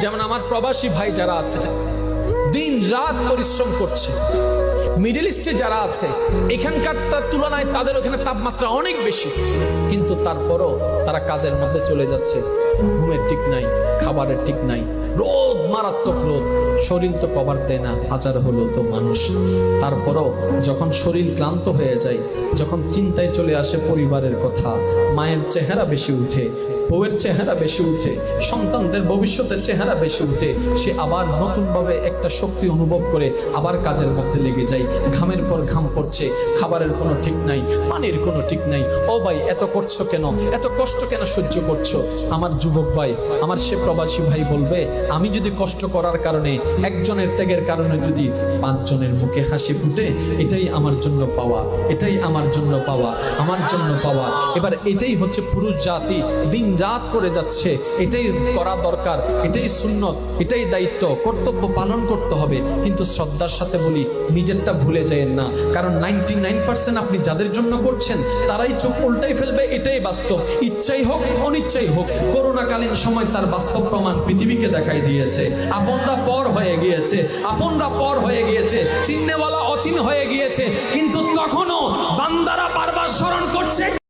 যেমন আমার প্রবাসী ভাই যারা আছে দিন রাত পরিশ্রম করছে, মিডল ইস্টে যারা আছে এখানকার তুলনায় তাদের ওখানে তাপমাত্রা অনেক বেশি, কিন্তু তারপরও তারা কাজের মধ্যে চলে যাচ্ছে। ঘুমের ঠিক নাই, খাবারের ঠিক নাই, রোদ, মারাত্মক রোদ, শরীর তো কভার দেয় না, হাজার হলো তো মানুষ। তারপরও যখন শরীর ক্লান্ত হয়ে যায়, যখন চিন্তায় চলে আসে পরিবারের কথা, মায়ের চেহারা বেশি উঠে, বউয়ের চেহারা বেশি উঠে, সন্তানদের ভবিষ্যতের চেহারা বেশি উঠে, সে আবার নতুনভাবে একটা শক্তি অনুভব করে আবার কাজের মধ্যে লেগে যায়। ঘামের পর ঘাম পড়ছে, খাবারের কোনো ঠিক নাই, পানির কোনো ঠিক নাই। ও ভাই, এত করছো কেন, এত কষ্ট কেন সহ্য করছো? আমার যুবক ভাই, আমার সে প্রবাসী ভাই বলবে, আমি যদি কষ্ট করার কারণে, একজনের ত্যাগের কারণে যদি 5 জনের মুখে হাসি ফুটে, এটাই আমার জন্য পাওয়া, এটাই আমার জন্য পাওয়া, আমার জন্য পাওয়া। এবার এটাই হচ্ছে পুরুষ জাতি, দিন রাত করে যাচ্ছে, এটাই করা দরকার, এটাই সুন্নত, এটাই দায়িত্ব, কর্তব্য পালন করতে হবে। কিন্তু শ্রদ্ধার সাথে বলি, নিজেরটা ভুলে যায়েন না, কারণ 99% আপনি যাদের জন্য করছেন তারাই চোখ উল্টাই ফেলবে, এটাই বাস্তব। ইচ্ছাই হোক অনিচ্ছাই হোক, করোনাকালীন সময় তার বাস্তব প্রমাণ পৃথিবীকে দেখাই দিয়েছে। আপনরা পর হয়ে গিয়েছে, আপনরা পর হয়ে গিয়েছে, চিহ্নেওয়ালা অচিন হয়ে গিয়েছে, কিন্তু তখনও বান্দারা বারবার স্মরণ করছে।